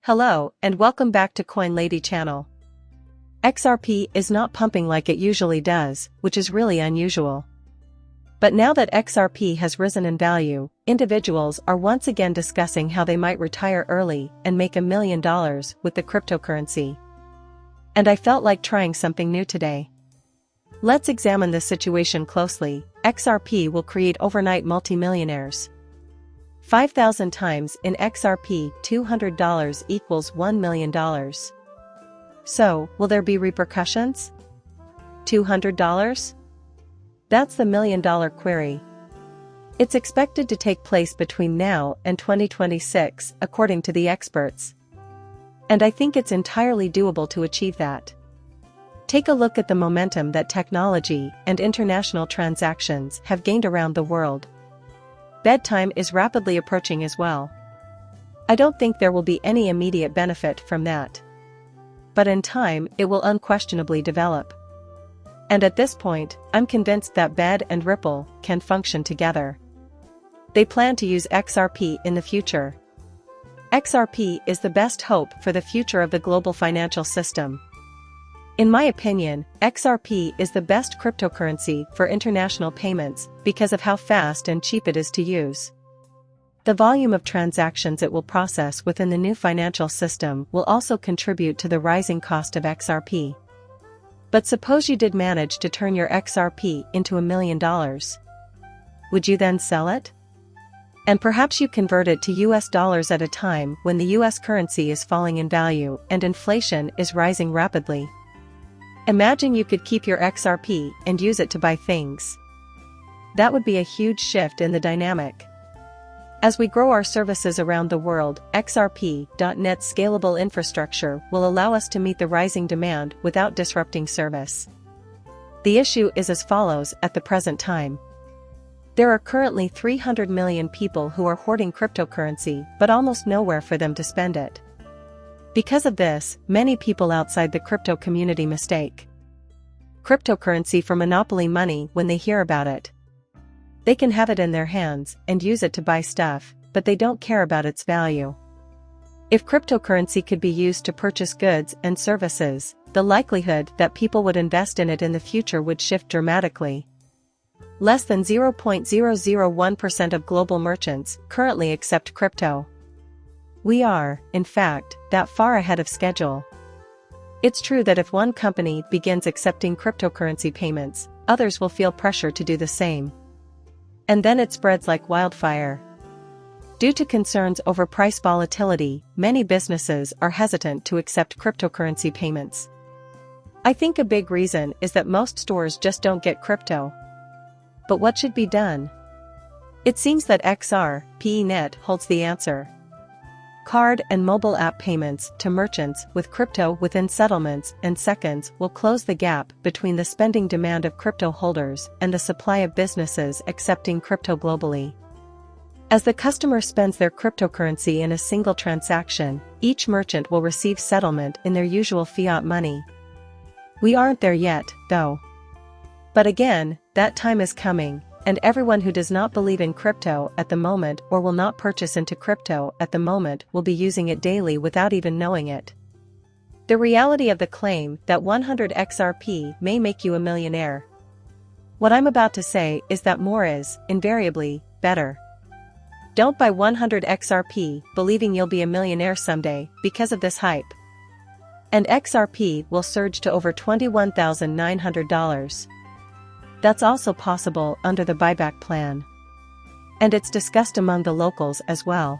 Hello, and welcome back to Coin Lady channel. XRP is not pumping like it usually does, which is really unusual. But now that XRP has risen in value, individuals are once again discussing how they might retire early and make $1 million with the cryptocurrency. And I felt like trying something new today. Let's examine this situation closely. XRP will create overnight multimillionaires. 5,000 times in XRP, $200 equals $1 million. So, will there be repercussions? $200? That's the million-dollar query. It's expected to take place between now and 2026, according to the experts. And I think it's entirely doable to achieve that. Take a look at the momentum that technology and international transactions have gained around the world. Bedtime is rapidly approaching as well. I don't think there will be any immediate benefit from that. But in time, it will unquestionably develop. And at this point, I'm convinced that Bed and Ripple can function together. They plan to use XRP in the future. XRP is the best hope for the future of the global financial system. In my opinion, XRP is the best cryptocurrency for international payments because of how fast and cheap it is to use. The volume of transactions it will process within the new financial system will also contribute to the rising cost of XRP. But suppose you did manage to turn your XRP into $1 million. Would you then sell it? And perhaps you convert it to US dollars at a time when the US currency is falling in value and inflation is rising rapidly. Imagine you could keep your XRP and use it to buy things. That would be a huge shift in the dynamic. As we grow our services around the world, Xrp.net's scalable infrastructure will allow us to meet the rising demand without disrupting service. The issue is as follows at the present time. There are currently 300 million people who are hoarding cryptocurrency but almost nowhere for them to spend it. Because of this, many people outside the crypto community mistake cryptocurrency for monopoly money when they hear about it. They can have it in their hands and use it to buy stuff, but they don't care about its value. If cryptocurrency could be used to purchase goods and services, the likelihood that people would invest in it in the future would shift dramatically. Less than 0.001% of global merchants currently accept crypto. We are, in fact, that far ahead of schedule. It's true that if one company begins accepting cryptocurrency payments, others will feel pressure to do the same. And then it spreads like wildfire. Due to concerns over price volatility, many businesses are hesitant to accept cryptocurrency payments. I think a big reason is that most stores just don't get crypto. But what should be done? It seems that Xrp Aynet holds the answer. Card and mobile app payments to merchants with crypto within settlements and seconds will close the gap between the spending demand of crypto holders and the supply of businesses accepting crypto globally. As the customer spends their cryptocurrency in a single transaction, each merchant will receive settlement in their usual fiat money. We aren't there yet, though. But again, that time is coming. And everyone who does not believe in crypto at the moment or will not purchase into crypto at the moment will be using it daily without even knowing it. The reality of the claim that 100 XRP may make you a millionaire. What I'm about to say is that more is, invariably, better. Don't buy 100 XRP believing you'll be a millionaire someday because of this hype. And XRP will surge to over $21,900. That's also possible under the buyback plan. And it's discussed among the locals as well.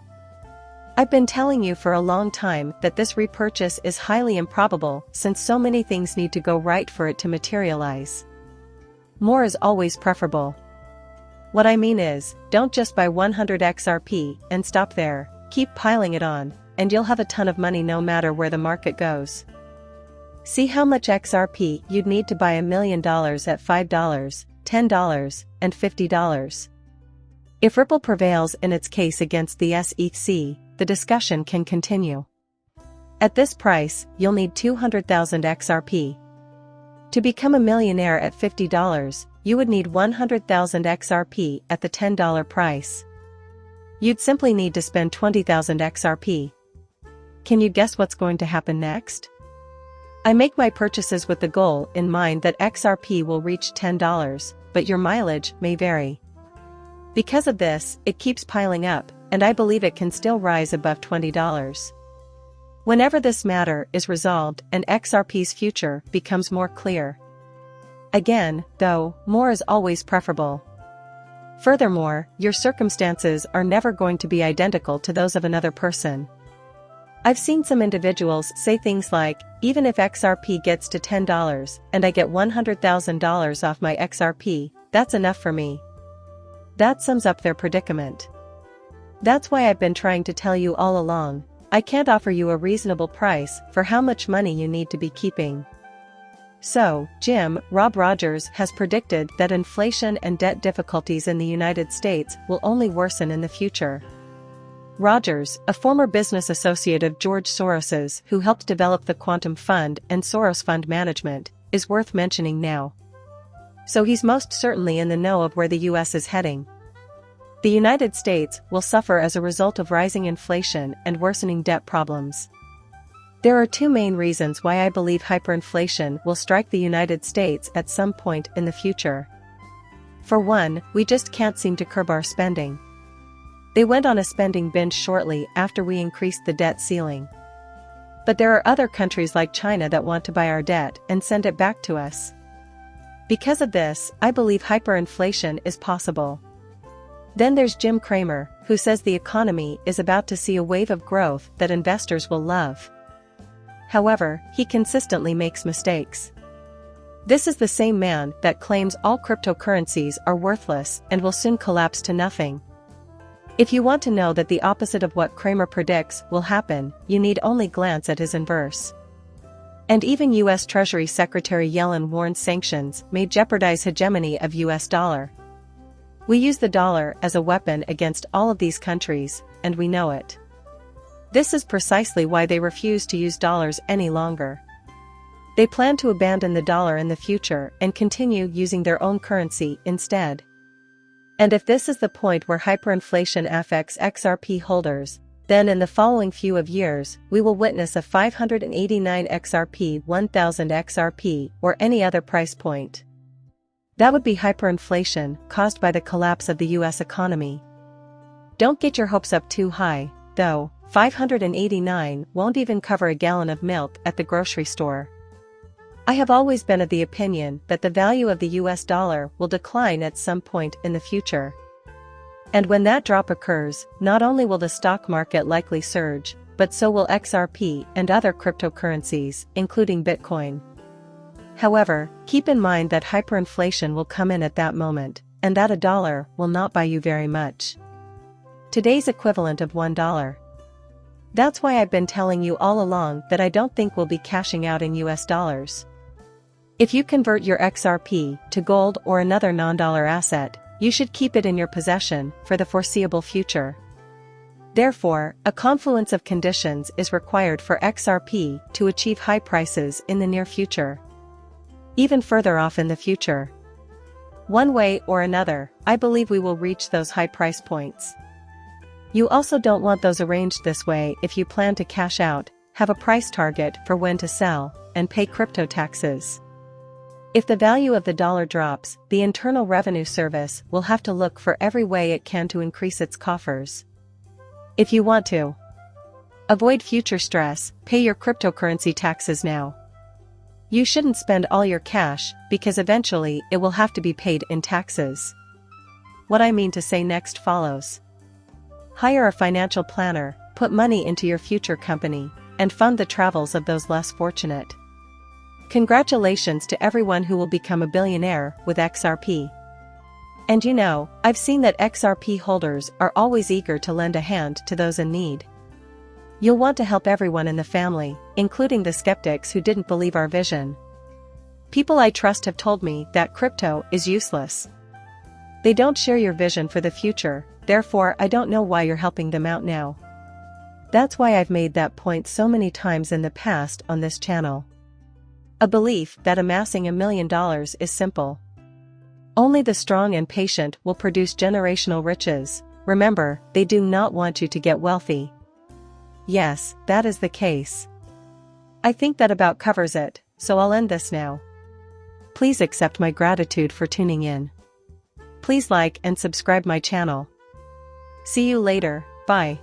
I've been telling you for a long time that this repurchase is highly improbable since so many things need to go right for it to materialize. More is always preferable. What I mean is, don't just buy 100 XRP and stop there, keep piling it on, and you'll have a ton of money no matter where the market goes. See how much XRP you'd need to buy $1 million at $5, $10, and $50. If Ripple prevails in its case against the SEC, the discussion can continue. At this price, you'll need 200,000 XRP. To become a millionaire at $50, you would need 100,000 XRP at the $10 price. You'd simply need to spend 20,000 XRP. Can you guess what's going to happen next? I make my purchases with the goal in mind that XRP will reach $10, but your mileage may vary. Because of this, it keeps piling up, and I believe it can still rise above $20. Whenever this matter is resolved and XRP's future becomes more clear. Again, though, more is always preferable. Furthermore, your circumstances are never going to be identical to those of another person. I've seen some individuals say things like, even if XRP gets to $10 and I get $100,000 off my XRP, that's enough for me. That sums up their predicament. That's why I've been trying to tell you all along, I can't offer you a reasonable price for how much money you need to be keeping. So, Rob Rogers has predicted that inflation and debt difficulties in the United States will only worsen in the future. Rogers, a former business associate of George Soros's who helped develop the Quantum Fund and Soros Fund Management, is worth mentioning now. So he's most certainly in the know of where the US is heading. The United States will suffer as a result of rising inflation and worsening debt problems. There are two main reasons why I believe hyperinflation will strike the United States at some point in the future. For one, we just can't seem to curb our spending. They went on a spending binge shortly after we increased the debt ceiling. But there are other countries like China that want to buy our debt and send it back to us. Because of this, I believe hyperinflation is possible. Then there's Jim Cramer, who says the economy is about to see a wave of growth that investors will love. However, he consistently makes mistakes. This is the same man that claims all cryptocurrencies are worthless and will soon collapse to nothing. If you want to know that the opposite of what Cramer predicts will happen, you need only glance at his inverse. And even US Treasury Secretary Yellen warned sanctions may jeopardize hegemony of US dollar. We use the dollar as a weapon against all of these countries, and we know it. This is precisely why they refuse to use dollars any longer. They plan to abandon the dollar in the future and continue using their own currency instead. And if this is the point where hyperinflation affects XRP holders, then in the following few of years, we will witness a 589 XRP, 1000 XRP, or any other price point. That would be hyperinflation caused by the collapse of the US economy. Don't get your hopes up too high, though. 589 won't even cover a gallon of milk at the grocery store. I have always been of the opinion that the value of the US dollar will decline at some point in the future. And when that drop occurs, not only will the stock market likely surge, but so will XRP and other cryptocurrencies, including Bitcoin. However, keep in mind that hyperinflation will come in at that moment, and that a dollar will not buy you very much. Today's equivalent of $1. That's why I've been telling you all along that I don't think we'll be cashing out in US dollars. If you convert your XRP to gold or another non-dollar asset, you should keep it in your possession for the foreseeable future. Therefore, a confluence of conditions is required for XRP to achieve high prices in the near future. Even further off in the future. One way or another, I believe we will reach those high price points. You also don't want those arranged this way if you plan to cash out, have a price target for when to sell, and pay crypto taxes. If the value of the dollar drops, the Internal Revenue Service will have to look for every way it can to increase its coffers. If you want to avoid future stress, pay your cryptocurrency taxes now. You shouldn't spend all your cash, because eventually it will have to be paid in taxes. What I mean to say next follows. Hire a financial planner, put money into your future company, and fund the travels of those less fortunate. Congratulations to everyone who will become a billionaire with XRP. And you know, I've seen that XRP holders are always eager to lend a hand to those in need. You'll want to help everyone in the family, including the skeptics who didn't believe our vision. People I trust have told me that crypto is useless. They don't share your vision for the future, therefore I don't know why you're helping them out now. That's why I've made that point so many times in the past on this channel. A belief that amassing $1 million is simple. Only the strong and patient will produce generational riches. Remember, they do not want you to get wealthy. Yes, that is the case. I think that about covers it, so I'll end this now. Please accept my gratitude for tuning in. Please like and subscribe my channel. See you later, bye.